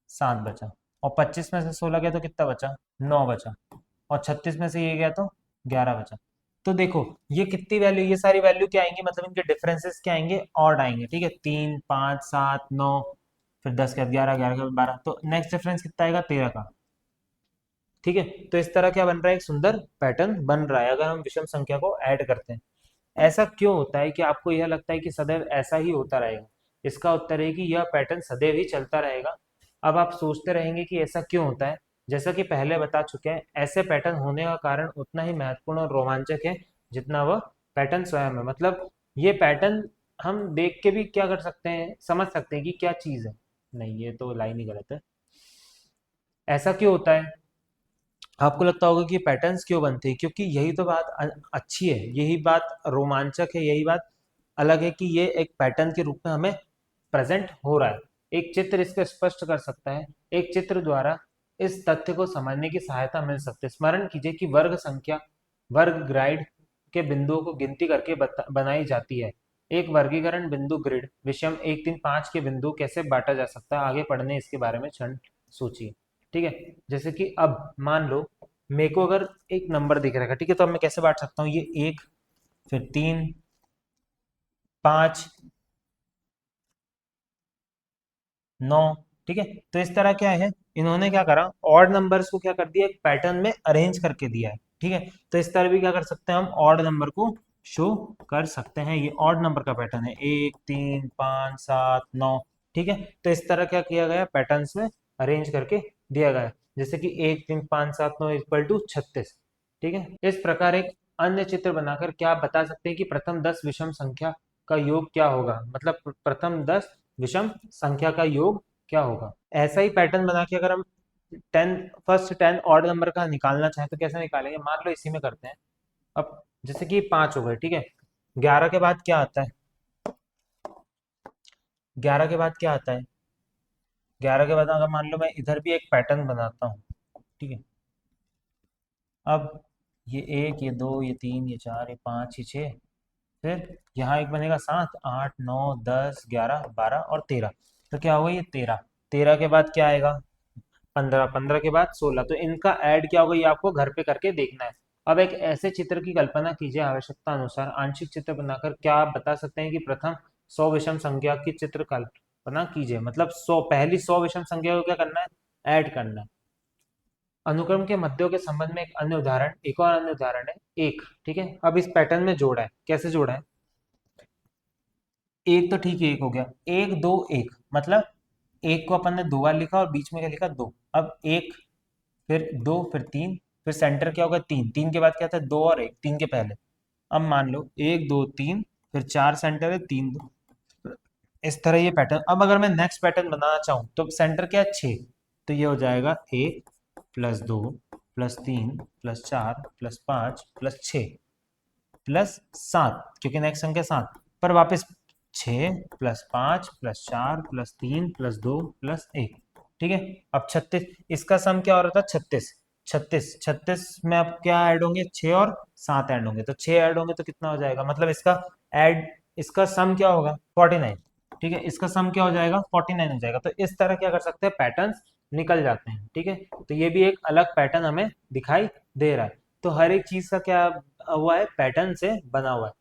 7 बचा। और 25 में से 16 गया तो कितना बचा, 9 बचा। और 36 में से ये गया तो 11 बचा। तो देखो ये कितनी वैल्यू, ये सारी वैल्यू क्या आएंगी, मतलब इनके डिफरेंसेस क्या आएंगे, ऑड आएंगे। ठीक है, 3, 5, 7, 9, फिर 10 के बाद 11, 11 के बाद 12, तो नेक्स्ट डिफरेंस कितना आएगा, 13 का। ठीक है, तो इस तरह क्या बन रहा है, एक सुंदर पैटर्न बन रहा है अगर हम विषम संख्या को ऐड करते हैं। ऐसा क्यों होता है कि आपको यह लगता है कि सदैव ऐसा ही होता रहेगा? इसका उत्तर है कि यह पैटर्न सदैव ही चलता रहेगा। अब आप सोचते रहेंगे कि ऐसा क्यों होता है। जैसा कि पहले बता चुके हैं, ऐसे पैटर्न होने का कारण उतना ही महत्वपूर्ण और रोमांचक है जितना वह पैटर्न स्वयं है। मतलब ये पैटर्न हम देख के भी क्या कर सकते हैं, समझ सकते हैं कि क्या चीज है। नहीं, ये तो लाइन ही गलत है। ऐसा क्यों होता है, आपको लगता होगा कि पैटर्न्स क्यों बनते हैं, क्योंकि यही तो बात अच्छी है, यही बात रोमांचक है, यही बात अलग है कि ये एक पैटर्न के रूप में हमें प्रेजेंट हो रहा है। एक चित्र इसको स्पष्ट कर सकता है। एक चित्र द्वारा इस तथ्य को समझने की सहायता मिल सकती है। स्मरण कीजिए कि वर्ग संख्या वर्ग ग्राइड के बिंदुओं को गिनती करके बनाई जाती है। एक वर्गीकरण बिंदु ग्रिड विषम 1, 3, 5 के बिंदु कैसे बांटा जा सकता है, आगे पढ़ने इसके बारे में क्षण सोचिए। ठीक है, जैसे कि अब मान लो मेरे को अगर एक नंबर दिख रहा है, ठीक है, तो अब मैं कैसे बांट सकता हूँ, ये 1, फिर 3, 5, 9। ठीक है, तो इस तरह क्या है, इन्होंने क्या करा, ऑड नंबर्स को क्या कर दिया, एक पैटर्न में अरेंज करके दिया है। ठीक है, तो इस तरह भी क्या कर सकते हैं, हम ऑड नंबर को शो कर सकते हैं। ये ऑड नंबर का पैटर्न है, 1, 3, 5, 7, 9। ठीक है, तो इस तरह क्या किया गया, पैटर्न्स में अरेंज करके दिया गया है। जैसे कि 1, 3, 5, 7, 9 इक्वल टू 36। ठीक है, इस प्रकार एक अन्य चित्र बनाकर क्या आप बता सकते हैं कि प्रथम 10 विषम संख्या का योग क्या होगा, मतलब प्रथम 10 विषम संख्या का योग क्या होगा। ऐसा ही पैटर्न बना के अगर हम 10 फर्स्ट 10 ऑड नंबर का निकालना चाहें तो कैसे निकालेंगे, मान लो इसी में करते हैं। अब जैसे कि 5 हो गए। ठीक है, 11 के बाद क्या आता है, 11 के बाद क्या आता है, 11 के बाद अगर मान लो मैं इधर भी एक पैटर्न बनाता हूँ। ठीक है, अब ये 1, ये 2, ये 3, ये 4, ये 5, ये 6, फिर यहाँ एक बनेगा 7, 8, 9, 10, 11, 12 और 13। तो क्या होगा, ये 13। 13 के बाद क्या आएगा, 15। 15 के बाद 16। तो इनका ऐड क्या होगा, ये आपको घर पे करके देखना है। अब एक ऐसे चित्र की कल्पना कीजिए, आवश्यकता अनुसार आंशिक चित्र बनाकर क्या आप बता सकते हैं कि प्रथम 100 विषम संख्या की चित्र कल्पना कीजिए। मतलब 100, पहली 100 विषम संख्या को क्या करना है, ऐड करना है। अनुक्रम के मध्यों के संबंध में एक अन्य उदाहरण, एक और अन्य उदाहरण है 1। ठीक है, अब इस पैटर्न में जोड़ा है, कैसे जोड़ा है, एक तो ठीक है, एक हो गया, 1, 2, 1, मतलब एक को अपन ने 2 बार लिखा और बीच में क्या लिखा, 2। अब 1, फिर 2, फिर 3, फिर सेंटर क्या होगा, 3। 3 के बाद क्या था, 2 और 1, 3 के पहले। अब मान लो 1, 2, 3, फिर 4 सेंटर है, 3, 2। इस तरह ये पैटर्न। अब अगर मैं नेक्स्ट पैटर्न बनाना चाहूँ तो सेंटर क्या है, 6। तो ये हो जाएगा 1 plus 2 plus 3 plus 4 plus 5 plus 6 plus 7, क्योंकि नेक्स्ट संख्या 7 पर वापस 6 plus 5 plus 4 plus 3 plus 2 plus 1। ठीक है, अब 36, इसका सम क्या हो रहा था, 36। 36, 36 में अब क्या ऐड होंगे, 6 और 7 ऐड होंगे। तो 6 ऐड होंगे तो कितना हो जाएगा, मतलब इसका ऐड, इसका सम क्या होगा, 49। ठीक है, इसका सम क्या हो जाएगा, 49 हो जाएगा। तो इस तरह क्या कर सकते हैं, पैटर्न्स निकल जाते हैं। ठीक है, तो ये भी एक अलग पैटर्न हमें दिखाई दे रहा है। तो हर एक चीज का क्या हुआ है, पैटर्न से बना हुआ है।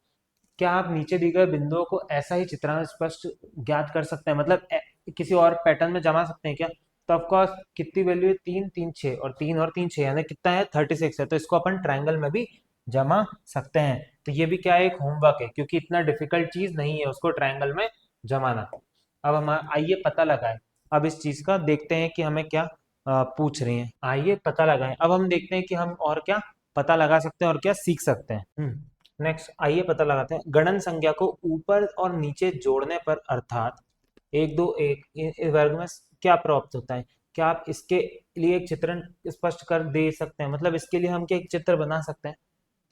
क्या आप नीचे दिए गए बिंदुओं को ऐसा ही चित्रांश स्पष्ट ज्ञात कर सकते हैं, मतलब किसी और पैटर्न में जमा सकते हैं क्या। तो ऑफकोर्स कितनी वैल्यू है, 3, 3, 6 और 3 और 3, 6 यानी कितना है, 36 है। तो इसको अपन ट्रायंगल में भी जमा सकते हैं। तो ये भी क्या है, एक होमवर्क है, क्योंकि इतना डिफिकल्ट चीज नहीं है उसको ट्रायंगल में जमाना। अब हम आइए पता लगाएं, अब इस चीज का देखते हैं कि हमें क्या पूछ रही हैं। आइए पता लगाएं, अब हम देखते हैं कि हम और क्या पता लगा सकते हैं और क्या सीख सकते हैं। नेक्स्ट आइए पता लगाते हैं, गणन संख्या को ऊपर और नीचे जोड़ने पर, अर्थात 1, 2, 1 वर्ग में क्या प्राप्त होता है? क्या आप इसके लिए एक चित्रण स्पष्ट कर दे सकते हैं? मतलब इसके लिए हम क्या एक चित्र बना सकते हैं?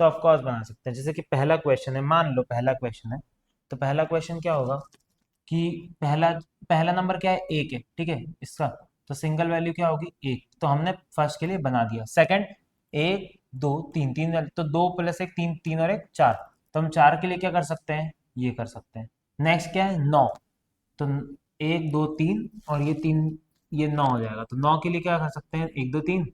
तो ऑफ कोर्स बना सकते हैं। जैसे कि पहला क्वेश्चन है, मान लो पहला क्वेश्चन है, तो पहला क्वेश्चन क्या होगा कि पहला पहला नंबर क्या है, एक है, ठीक है इसका। तो सिंगल वैल्यू क्या होगी, एक। तो हमने फर्स्ट के लिए बना दिया। सेकंड, एक दो तीन, तीन तो दो प्लस एक तीन, तीन और एक चार। तो हम चार के लिए क्या कर सकते हैं, ये कर सकते हैं। नेक्स्ट क्या है, नौ। तो एक दो तीन और ये तीन, ये नौ हो जाएगा। तो नौ के लिए क्या कर सकते हैं, एक दो तीन,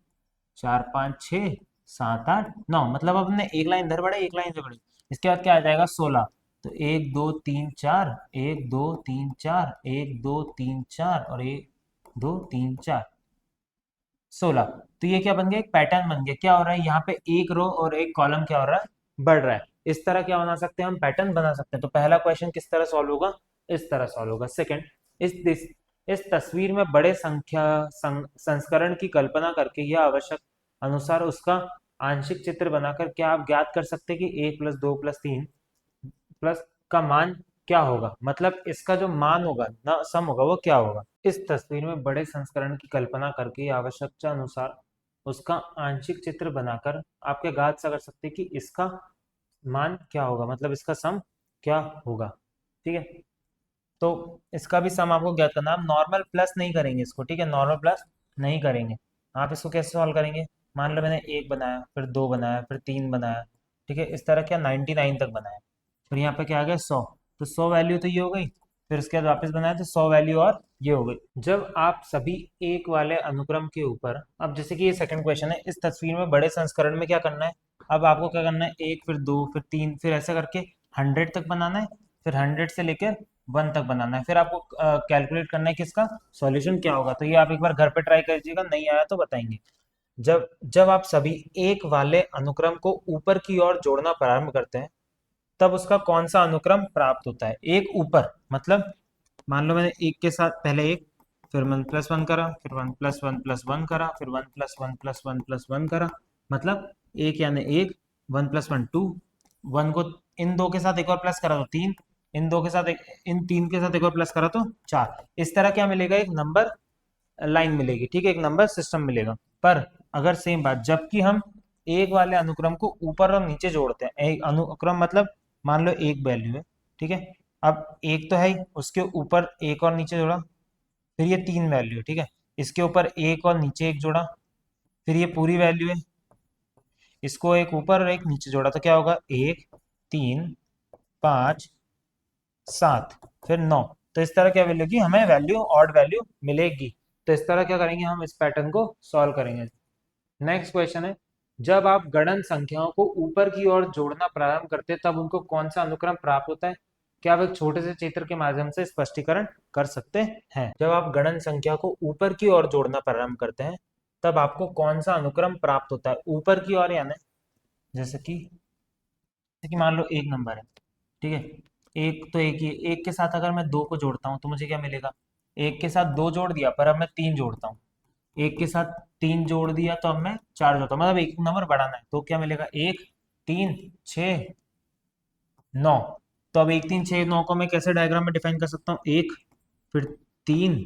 चार पाँच छः, सात आठ नौ। मतलब अब हमने एक लाइन इधर बढ़े, एक लाइन इधर बढ़ी। इसके बाद क्या आ जाएगा, 16। तो एक दो तीन चार, एक दो तीन चार, एक दो तीन चार और एक दो तीन चार, 16। तो ये क्या बन गया, एक पैटर्न बन गया। क्या हो रहा है यहाँ पे, एक रो और एक कॉलम क्या हो रहा है, बढ़ रहा है। इस तरह क्या बना सकते हैं, हम पैटर्न बना सकते हैं। तो पहला क्वेश्चन किस तरह सॉल्व होगा, इस तरह सॉल्व होगा। सेकंड, इस तस्वीर में बड़े संस्करण की कल्पना करके यह आवश्यक अनुसार उसका आंशिक चित्र बनाकर क्या आप ज्ञात कर सकते हैं कि एक प्लस दो प्लस तीन प्लस का मान क्या होगा? मतलब इसका जो मान होगा ना, सम होगा, वो क्या होगा? इस तस्वीर में बड़े संस्करण की कल्पना करके आवश्यकता अनुसार उसका आंशिक चित्र बनाकर आप क्या ज्ञात कर सकते हैं कि इसका मान क्या होगा, मतलब इसका सम क्या होगा। ठीक है, तो इसका भी सम आपको ज्ञात करना। आप नॉर्मल प्लस नहीं करेंगे इसको, ठीक है, नॉर्मल प्लस नहीं करेंगे। आप इसको कैसे सॉल्व करेंगे, मान लो मैंने एक बनाया, फिर दो बनाया, फिर तीन बनाया, ठीक है, इस तरह क्या 99 तक बनाया। फिर यहाँ पे क्या आ गया, 100। तो 100 वैल्यू तो ये हो गई। फिर उसके बाद वापस बनाया तो 100 वैल्यू और ये हो गई। जब आप सभी एक वाले अनुक्रम के ऊपर, अब जैसे कि ये सेकंड क्वेश्चन है, इस तस्वीर में बड़े संस्करण में क्या करना है, अब आपको क्या करना है, एक फिर दो फिर तीन, फिर ऐसा करके 100 तक बनाना है। फिर 100 से लेकर 1 तक बनाना है। फिर आपको कैलकुलेट करना है कि इसका सॉल्यूशन क्या होगा। तो ये आप एक बार घर पे ट्राई करिएगा, नहीं आया तो बताएंगे। जब जब आप सभी एक वाले अनुक्रम को ऊपर की ओर जोड़ना प्रारंभ करते हैं, तब उसका कौन सा अनुक्रम प्राप्त होता है? एक ऊपर मतलब, मान लो मैंने एक के साथ पहले एक, फिर वन प्लस वन करा, फिर one plus one plus one करा, फिर one plus one plus one plus one करा। मतलब एक यानी एक, one plus one two, one को इन दो के साथ एक और प्लस करा तो तीन, इन दो के साथ एक, इन तीन के साथ एक और प्लस करा तो चार। इस तरह क्या मिलेगा, एक नंबर लाइन मिलेगी, ठीक है, एक नंबर सिस्टम मिलेगा। पर अगर सेम बात, जबकि हम एक वाले अनुक्रम को ऊपर और नीचे जोड़ते हैं, एक अनुक्रम मतलब मान लो एक वैल्यू है, ठीक है, अब एक तो है ही, उसके ऊपर एक और नीचे जोड़ा, फिर ये तीन वैल्यू है, ठीक है, इसके ऊपर एक और नीचे एक जोड़ा, फिर ये पूरी वैल्यू है, इसको एक ऊपर और एक नीचे जोड़ा, तो क्या होगा, एक, तीन, पाँच, सात, फिर नौ। तो इस तरह क्या वैल्यू की हमें वैल्यू, ऑड वैल्यू मिलेगी। तो इस तरह क्या करेंगे, हम इस पैटर्न को सॉल्व करेंगे। नेक्स्ट क्वेश्चन है, जब आप गणन संख्याओं को ऊपर की ओर जोड़ना प्रारंभ करते हैं, तब उनको कौन सा अनुक्रम प्राप्त होता है? क्या आप एक छोटे से चित्र के माध्यम से स्पष्टीकरण कर सकते हैं? जब आप गणन संख्या को ऊपर की ओर जोड़ना प्रारंभ करते हैं, तब आपको कौन सा अनुक्रम प्राप्त होता है? ऊपर की ओर यानी जैसे कि मान लो एक नंबर है, ठीक है, एक तो एक ही, एक के साथ अगर मैं दो को जोड़ता हूँ तो मुझे क्या मिलेगा, एक के साथ दो जोड़ दिया, पर अब मैं तीन जोड़ता हूँ, एक के साथ तीन जोड़ दिया तो अब मैं चार जोड़ता हूँ, मतलब एक नंबर बढ़ाना है, तो क्या मिलेगा, एक, तीन, छ, नौ। तो अब एक तीन छः नौ को मैं कैसे डायग्राम में डिफाइन कर सकता हूँ, एक, फिर तीन,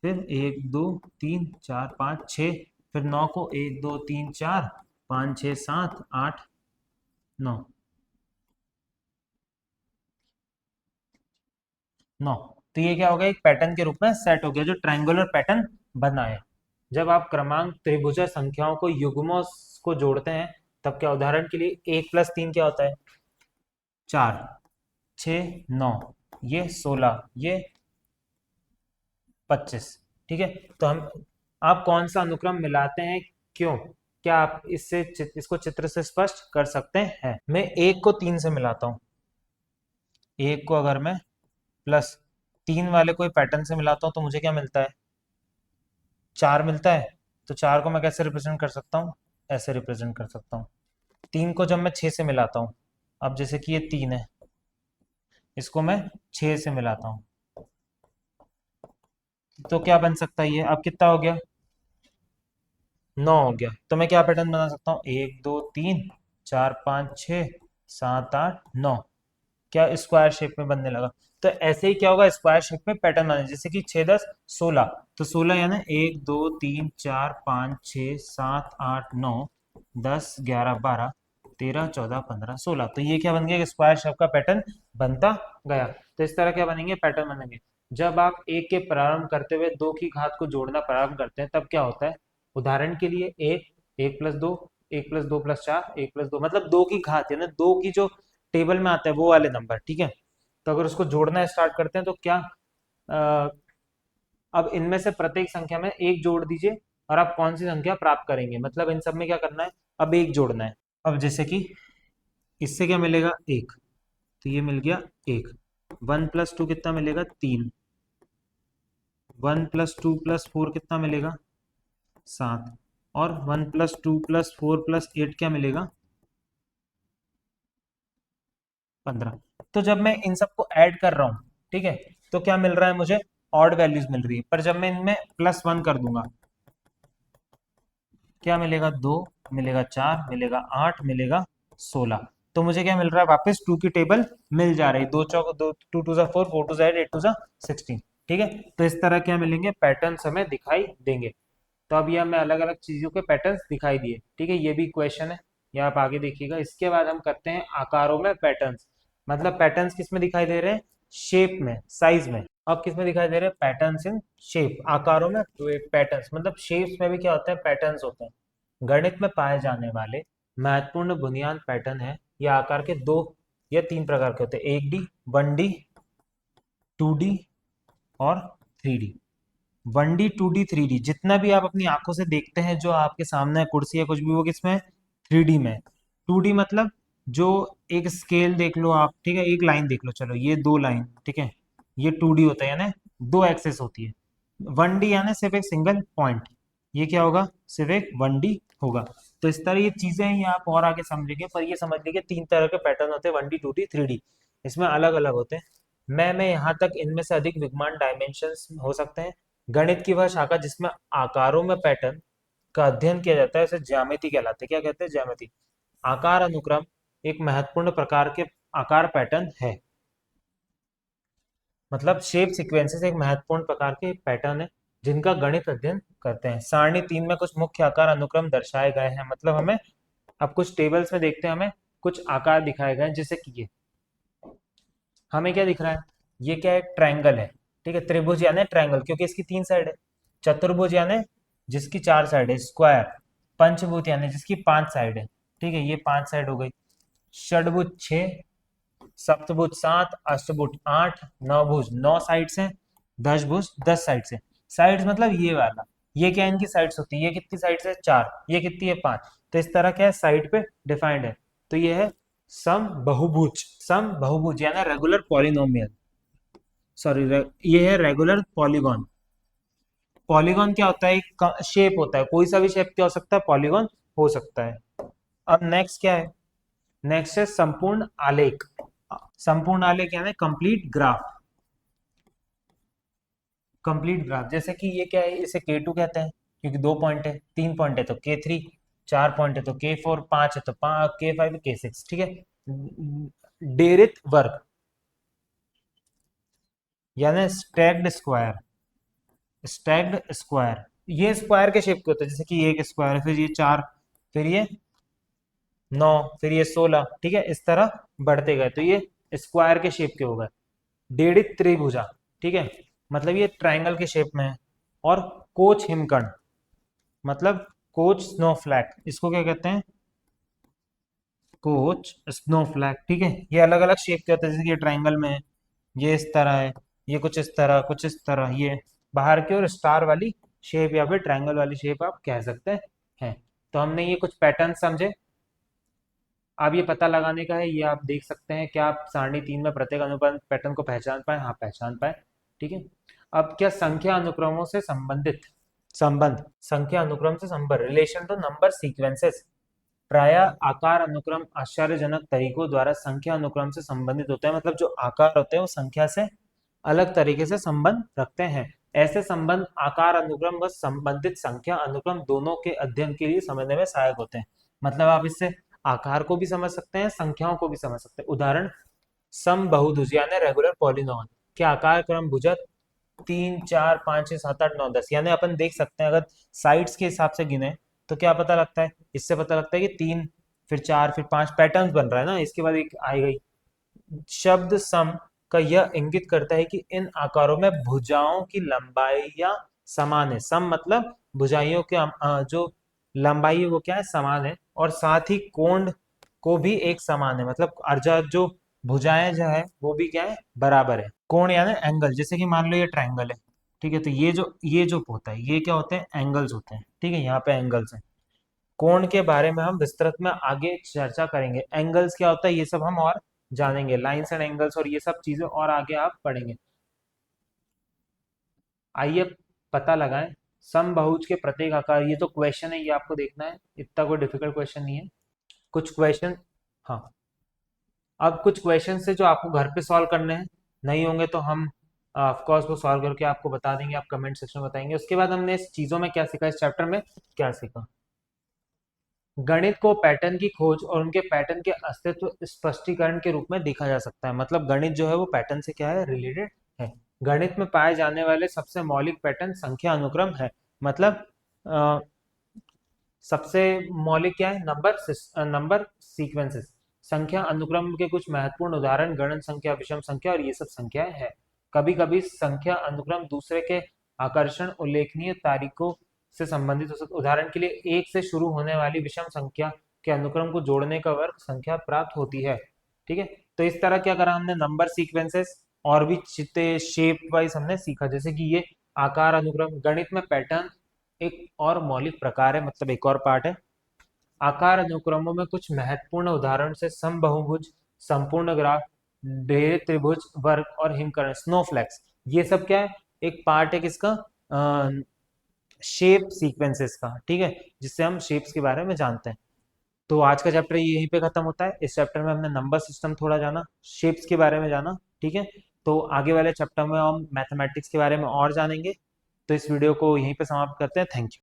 फिर एक दो तीन चार पाँच छः, फिर नौ को एक दो तीन चार पाँच छः सात आठ नौ, नौ। तो ये क्या हो गया, एक पैटर्न के रूप में सेट हो गया, जो ट्रायंगुलर पैटर्न बना है। जब आप क्रमांक त्रिभुज संख्याओं को युग्मों को जोड़ते हैं, तब क्या, उदाहरण के लिए एक प्लस तीन क्या होता है, चार, छ, नौ, ये 16, ये 25, ठीक है। तो हम, आप कौन सा अनुक्रम मिलाते हैं, क्यों? क्या आप इसको चित्र से स्पष्ट कर सकते हैं? मैं एक को तीन से मिलाता हूं, एक को अगर मैं प्लस तीन वाले कोई पैटर्न से मिलाता हूं तो मुझे क्या मिलता है, चार मिलता है। तो चार को मैं कैसे रिप्रेजेंट कर सकता हूँ, ऐसे रिप्रेजेंट कर सकता हूँ। तीन को जब मैं छः से मिलाता हूँ, अब जैसे कि ये तीन है, इसको मैं छः से मिलाता हूँ, तो क्या बन सकता है, ये अब कितना हो गया, नौ हो गया। तो मैं क्या पैटर्न बना सकता हूँ, एक दो तीन चार पाँच छ, सात आठ नौ, क्या स्क्वायर शेप में बनने लगा। तो ऐसे ही क्या होगा, स्क्वायर शेप में पैटर्न बने, जैसे कि 6 10 16, तो 16 यानी 1 2 3 4 5 6 7 8 9 10 11 12 13 14 15 16, तो ये क्या बन गया, स्क्वायर शेप का पैटर्न बनता गया। तो इस तरह क्या बनेंगे, पैटर्न बनेंगे। जब आप एक के प्रारंभ करते हुए दो की घात को जोड़ना प्रारंभ करते हैं तब क्या होता है, उदाहरण के लिए एक, एक प्लस दो, एक प्लस दो प्लस चार, एक प्लस दो, मतलब दो की घात यानी दो की जो टेबल में आता है वो वाले नंबर, ठीक है। तो अगर उसको जोड़ना स्टार्ट करते हैं तो क्या, अ, अब इनमें से प्रत्येक संख्या में एक जोड़ दीजिए और आप कौन सी संख्या प्राप्त करेंगे, मतलब इन सब में क्या करना है, अब एक जोड़ना है। अब जैसे कि इससे क्या मिलेगा, एक, तो ये मिल गया एक। 1 + 2 कितना मिलेगा, 3। 1 + 2 + 4 कितना मिलेगा, 7। और 1 + 2 + 4 + 8 क्या मिलेगा, 15। तो जब मैं इन सबको ऐड कर रहा हूँ, ठीक है, तो क्या मिल रहा है मुझे, ऑड वैल्यूज मिल रही है। पर जब मैं इनमें +1 कर दूंगा, क्या मिलेगा, 2 मिलेगा, 4 मिलेगा, 8 मिलेगा, 16। तो मुझे क्या मिल रहा है, वापस 2 की टेबल मिल जा रही है। दो चौक दो, 2 2 4, 4 2 8 2 16, ठीक है। तो इस तरह क्या मिलेंगे, पैटर्न्स हमें दिखाई देंगे। तो अब ये हमें अलग अलग चीजों के पैटर्न्स दिखाई दिए, ठीक है, ये भी क्वेश्चन है, ये आप आगे देखिएगा। इसके बाद हम करते हैं आकारों में पैटर्न्स, मतलब पैटर्न्स किस में दिखाई दे रहे हैं, शेप में, साइज में। अब किस में दिखाई दे रहे हैं, पैटर्न्स इन शेप, आकारों में पैटर्न्स, मतलब शेप्स में भी क्या होता है, पैटर्न्स होते हैं। गणित में पाए जाने वाले महत्वपूर्ण बुनियाद पैटर्न है, ये आकार के दो या तीन प्रकार के होते हैं, 1D, 1D, 2D और 3D। 1D 2D 3D जितना भी आप अपनी आंखों से देखते हैं, जो आपके सामने है, कुर्सी या कुछ भी, वो किसमें है, 3D में। 2D मतलब जो एक स्केल देख लो आप, ठीक है, एक लाइन देख लो, चलो ये दो लाइन, ठीक है, ये 2D होता है, यानी दो एक्सेस होती है। 1D यानी सिर्फ एक सिंगल पॉइंट, ये क्या होगा, सिर्फ एक 1D होगा। तो इस तरह ये चीजें हैं, ये आप और आगे समझेंगे, पर ये समझ लीजिए तीन तरह के पैटर्न होते हैं, 1D 2D 3D, इसमें अलग अलग होते हैं। मैं यहाँ तक इनमें से अधिक विद्यमान डायमेंशंस हो सकते हैं। गणित की वह शाखा जिसमें आकारों में पैटर्न का अध्ययन किया जाता है उसे ज्यामिति कहलाते हैं। क्या कहते हैं, ज्यामिति। आकार अनुक्रम एक महत्वपूर्ण प्रकार के आकार पैटर्न है, मतलब शेप सीक्वेंसेस एक महत्वपूर्ण प्रकार के पैटर्न है जिनका गणित अध्ययन करते हैं। सारणी 3 में कुछ मुख्य आकार अनुक्रम दर्शाए गए हैं, मतलब हमें अब कुछ टेबल्स में देखते हैं, हमें कुछ आकार दिखाए गए हैं, जैसे कि ये हमें क्या दिख रहा है, ये क्या है, ट्रायंगल है, ठीक है। त्रिभुज यानी ट्रायंगल क्योंकि इसकी 3 साइड है। चतुर्भुज यानी जिसकी 4 साइड है, स्क्वायर। पंचभुज यानी जिसकी 5 साइड है, ठीक है, ये 5 साइड हो गई। षडभुज 6, सप्तभुज 7, अष्टभुज 8, नवभुज 9 साइड से, दशभुज 10 साइड से। साइड्स मतलब ये वाला, ये क्या इनकी साइड्स होती है, ये कितनी साइड्स है, 4, ये कितनी है, 5। तो इस तरह क्या है, साइड पे डिफाइंड है। तो ये है सम बहुभुज, सम बहुभुज यानी रेगुलर पॉलिनोमियल, सॉरी, ये है रेगुलर पॉलीगॉन। पॉलीगॉन क्या होता है, एक शेप होता है, कोई सा भी शेप क्या हो सकता है, पॉलीगॉन हो सकता है। अब नेक्स्ट क्या है, नेक्स्ट है संपूर्ण आलेख। संपूर्ण आलेख यानी कंप्लीट ग्राफ। कंप्लीट ग्राफ, जैसे कि ये क्या है, इसे K2 कहते हैं क्योंकि 2 पॉइंट है, 3 पॉइंट है तो K3, 4 पॉइंट है तो K4, 5 है तो K5, K6, ठीक है। डेरित वर्ग यानी स्टैक्ड स्क्वायर, स्टैक्ड स्क्वायर, ये स्क्वायर के शेप के होते हैं, जैसे कि ये एक स्क्वायर है, फिर ये 4, फिर ये 9, फिर ये 16, ठीक है, इस तरह बढ़ते गए तो ये स्क्वायर के शेप के हो गए। डेढ़ित त्रिभुजा, ठीक है, मतलब ये ट्रायंगल के शेप में है। और कोच हिमकर्ण, मतलब कोच स्नोफ्लैक, इसको क्या कहते हैं, कोच स्नोफ्लैक, ठीक है। ये अलग अलग शेप के होते हैं, जैसे कि ये ट्रायंगल में है, ये इस तरह है, ये कुछ इस तरह, कुछ इस तरह, ये बाहर की ओर स्टार वाली शेप या फिर ट्रायंगल वाली शेप आप कह सकते हैं। तो हमने ये कुछ पैटर्न समझे। अब ये पता लगाने का है, ये आप देख सकते हैं, क्या आप सारणी 3 में प्रत्येक अनुपात पैटर्न को पहचान पाए, हाँ पहचान पाए, ठीक है। अब क्या संख्या अनुक्रमों से संबंधित संबंध, संख्या अनुक्रम से संबंध, रिलेशन टू नंबर सीक्वेंसेस, प्राय आकार अनुक्रम आश्चर्यजनक तरीकों द्वारा संख्या अनुक्रम से संबंधित होते हैं, मतलब जो आकार होते हैं वो संख्या से अलग तरीके से संबंध रखते हैं। ऐसे संबंध आकार अनुक्रम व संबंधित संख्या अनुक्रम दोनों के अध्ययन के लिए समझने में सहायक होते हैं। मतलब आप इससे आकार को भी समझ सकते हैं, संख्याओं को भी समझ सकते हैं। उदाहरण, समबहुभुज यानी रेगुलर पॉलिनॉन के आकार क्रमभुजक 3 4 5 6 7 8 9 10, यानी अपन देख सकते हैं अगर साइड्स के हिसाब से गिने तो क्या पता लगता है, इससे पता लगता है कि 3 फिर 4 फिर 5 पैटर्न बन रहा है ना, इसके बाद एक आई गई। शब्द सम का यह इंगित करता है कि इन आकारों में भुजाओं की लंबाइयां समान है। सम मतलब भुजाइयों के जो लंबाई है वो क्या है, समान है, और साथ ही कोण को भी एक समान है, मतलब अर्जा जो भुजाएं जो है वो भी क्या है, बराबर है। कोण यानी एंगल, जैसे कि मान लो ये ट्रायंगल है, ठीक है, तो ये जो होता है ये क्या होते हैं, एंगल्स होते हैं, ठीक है, यहाँ पे एंगल्स हैं। कोण के बारे में हम विस्तृत में आगे चर्चा करेंगे, एंगल्स क्या होता है ये सब हम और जानेंगे, लाइंस एंड एंगल्स और ये सब चीजें और आगे आप पढ़ेंगे। आइए पता लगाएं समबाहुज के प्रत्येक आकार, ये तो क्वेश्चन है, ये आपको देखना है, इतना कोई डिफिकल्ट क्वेश्चन नहीं है। कुछ क्वेश्चन, हाँ, अब कुछ क्वेश्चन से जो आपको घर पे सॉल्व करने हैं, नहीं होंगे तो हम ऑफ कोर्स वो सॉल्व करके आपको बता देंगे, आप कमेंट सेक्शन में बताएंगे। उसके बाद हमने इस चीजों में क्या सीखा, इस चैप्टर में क्या सीखा, गणित को पैटर्न की खोज और उनके पैटर्न के अस्तित्व स्पष्टीकरण के रूप में देखा जा सकता है। मतलब गणित जो है वो पैटर्न से क्या है, रिलेटेड है। गणित में पाए जाने वाले सबसे मौलिक पैटर्न संख्या अनुक्रम है। मतलब अ, सबसे मौलिक क्या है, नंबर सीक्वेंसेस। संख्या अनुक्रम के कुछ महत्वपूर्ण उदाहरण गणन संख्या, विषम संख्या और ये सब संख्याएं हैं। कभी कभी संख्या अनुक्रम दूसरे के आकर्षण उल्लेखनीय तारीखों से संबंधित हो सकते। उदाहरण के लिए एक से शुरू होने वाली विषम संख्या के अनुक्रम को जोड़ने का वर्ग संख्या प्राप्त होती है, ठीक है। तो इस तरह क्या करा हमने, नंबर सीक्वेंसेस और भी चित्ते शेप वाइज हमने सीखा, जैसे कि ये आकार अनुक्रम। गणित में पैटर्न एक और मौलिक प्रकार है, मतलब एक और पार्ट है। आकार अनुक्रमों में कुछ महत्वपूर्ण उदाहरण से समबहुभुज, संपूर्ण ग्राफ, ढेर त्रिभुज, वर्ग और हिमकर्ण, स्नोफ्लैक्स, ये सब क्या है, एक पार्ट है किसका, शेप सीक्वेंसेस का, ठीक है, जिससे हम शेप्स के बारे में जानते हैं। तो आज का चैप्टर यहीं पे खत्म होता है। इस चैप्टर में हमने नंबर सिस्टम थोड़ा जाना, शेप्स के बारे में जाना, ठीक है। तो आगे वाले चैप्टर में हम मैथमेटिक्स के बारे में और जानेंगे। तो इस वीडियो को यहीं पे समाप्त करते हैं। Thank you.